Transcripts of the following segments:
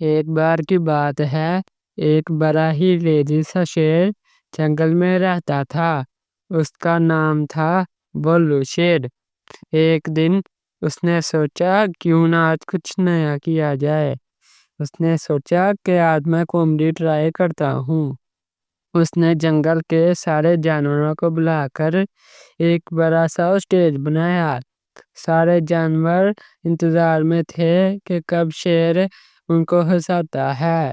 ایک بار کی بات ہے، ایک بڑا ہی لیزی سا شیر جنگل میں رہتا تھا۔ اس کا نام تھا بلو شیر۔ ایک دن اس نے سوچا کیوں نہ آج کچھ نیا کیا جائے۔ اس نے سوچا کہ آج میں کامیڈی ٹرائی کرتا ہوں۔ اس نے جنگل کے سارے جانوروں کو بلا کر ایک بڑا سا اسٹیج بنایا۔ سارے جانور انتظار میں تھے کہ کب شیر ان کو ہنساتا ہے۔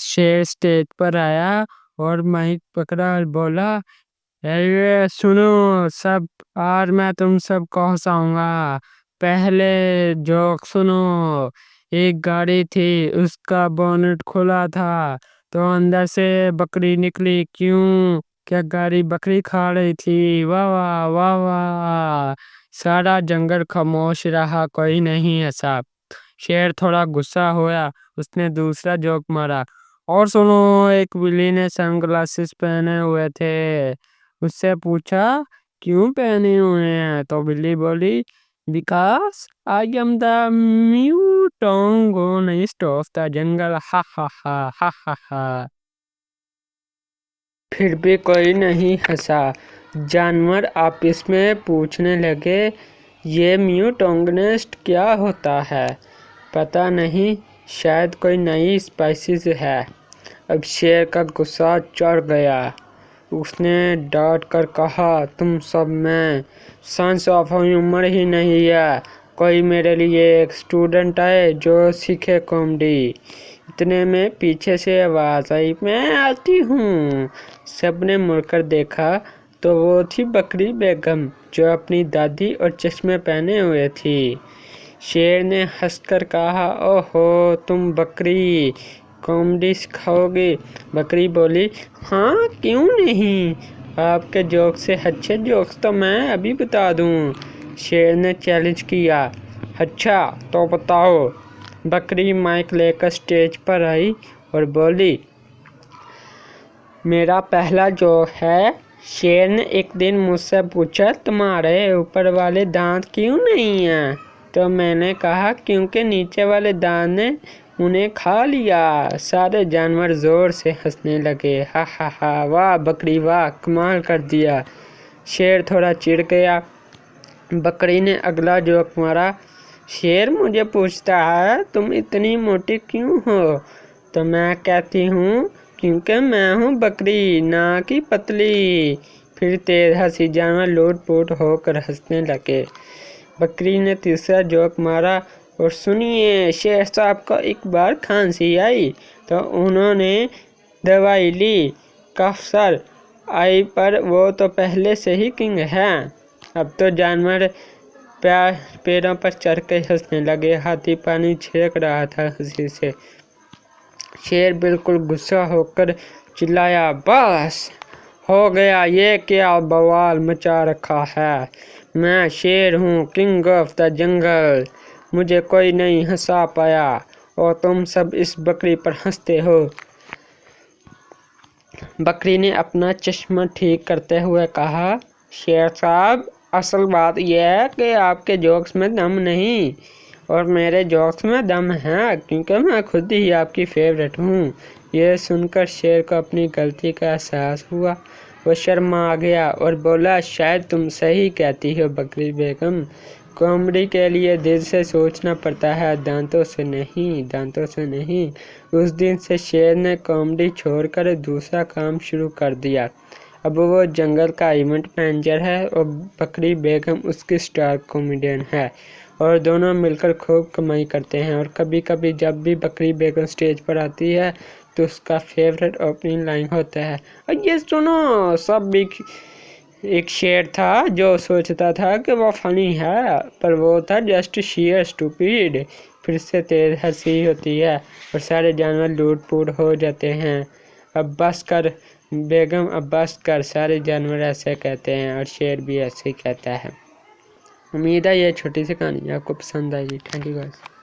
شیر اسٹیج پر آیا اور مائک پکڑا اور بولا، اے سنو سب، آج میں تم سب کو ہنساؤں گا۔ پہلے جوک سنو۔ ایک گاڑی تھی، اس کا بونٹ کھلا تھا تو اندر سے بکری نکلی۔ کیوں؟ کیا گاڑی بکری کھا رہی تھی؟ واہ واہ واہ واہ۔ سارا جنگل خاموش رہا، کوئی نہیں ہنسا۔ شیر تھوڑا غصہ ہوا، اس نے دوسرا جوک مارا، اور سنو، ایک بلی نے سن گلاسز پہنے ہوئے تھے۔ اس سے پوچھا، کیوں پہنے ہوئے ہیں؟ تو بلی بولی، because I am the mightiest of the jungle, ha ہا ہا ہا ہا ہا۔ پھر بھی کوئی نہیں ہنسا۔ جانور آپس میں پوچھنے لگے، یہ میوٹونگسٹ کیا ہوتا ہے؟ پتہ نہیں، شاید کوئی نئی اسپیسیز ہے۔ اب شیر کا غصہ چڑھ گیا۔ اس نے ڈانٹ کر کہا، تم سب میں سینس آف ہیومر ہی نہیں ہے۔ کوئی میرے لیے ایک اسٹوڈنٹ ہے جو سیکھے کامیڈی۔ اتنے میں پیچھے سے آواز آئی، میں آتی ہوں۔ سب نے مڑ کر دیکھا تو وہ تھی بکری بیگم، جو اپنی دادی اور چشمے پہنے ہوئے تھی۔ شیر نے ہنس کر کہا، اوہو تم بکری، کامیڈی سکھاؤ گی؟ بکری بولی، ہاں کیوں نہیں، آپ کے جوک سے اچھے جوکس تو میں ابھی بتا دوں۔ شیر نے چیلنج کیا، اچھا تو بتاؤ۔ بکری مائک لے کر اسٹیج پر آئی اور بولی، میرا پہلا جوک ہے، شیر نے ایک دن مجھ سے پوچھا، تمہارے اوپر والے دانت کیوں نہیں ہیں؟ تو میں نے کہا، کیونکہ نیچے والے دانت نے انہیں کھا لیا۔ سارے جانور زور سے ہنسنے لگے، ہا ہا ہا، واہ بکری واہ، کمال کر دیا۔ شیر تھوڑا چڑ گیا۔ بکری نے اگلا جوک مارا، شیر مجھے پوچھتا ہے، تم اتنی موٹی کیوں ہو؟ تو میں کہتی ہوں، کیونکہ میں ہوں بکری، نہ کہ پتلی۔ پھر تیز ہنسی، جانور لوٹ پوٹ ہو کر ہنسنے لگے۔ بکری نے تیسرا جوک مارا، اور سنیے، شیر صاحب کو ایک بار کھانسی آئی تو انہوں نے دوائی لی، کف سر آئی، پر وہ تو پہلے سے ہی کنگ ہے۔ اب تو جانور پیڑوں پر چڑھ کے ہنسنے لگے۔ ہاتھی پانی چھینک رہا تھا ہنسی سے۔ شیر بالکل غصہ ہو کر چلایا، بس ہو گیا، یہ کیا بوال مچا رکھا ہے؟ میں شیر ہوں، کنگ آف دا جنگل، مجھے کوئی نہیں ہنسا پایا، اور تم سب اس بکری پر ہنستے ہو۔ بکری نے اپنا چشمہ ٹھیک کرتے ہوئے کہا، شیر صاحب، اصل بات یہ ہے کہ آپ کے جوکس میں دم نہیں، اور میرے جوکس میں دم ہے، کیونکہ میں خود ہی آپ کی فیورٹ ہوں۔ یہ سن کر شیر کو اپنی غلطی کا احساس ہوا۔ وہ شرما گیا اور بولا، شاید تم صحیح کہتی ہو بکری بیگم، کامیڈی کے لیے دل سے سوچنا پڑتا ہے، دانتوں سے نہیں، دانتوں سے نہیں۔ اس دن سے شیر نے کامیڈی چھوڑ کر دوسرا کام شروع کر دیا۔ اب وہ جنگل کا ایونٹ مینیجر ہے اور بکری بیگم اس کی اسٹار کامیڈین ہے، اور دونوں مل کر خوب کمائی کرتے ہیں۔ اور کبھی کبھی جب بھی بکری بیگم اسٹیج پر آتی ہے تو اس کا فیورٹ اوپننگ لائن ہوتا ہے، اور یہ سنو سب، ایک شیر تھا جو سوچتا تھا کہ وہ فنی ہے، پر وہ تھا جسٹ شیئر اسٹوپڈ۔ پھر سے تیز ہنسی ہوتی ہے اور سارے جانور لوٹ پوٹ ہو جاتے ہیں۔ اب بس کر بیگم، اب بس کر، سارے جانور ایسے کہتے ہیں، اور شیر بھی ایسے ہی کہتا ہے۔ امید ہے یہ چھوٹی سی کہانی آپ کو پسند آئی۔ Thank you guys.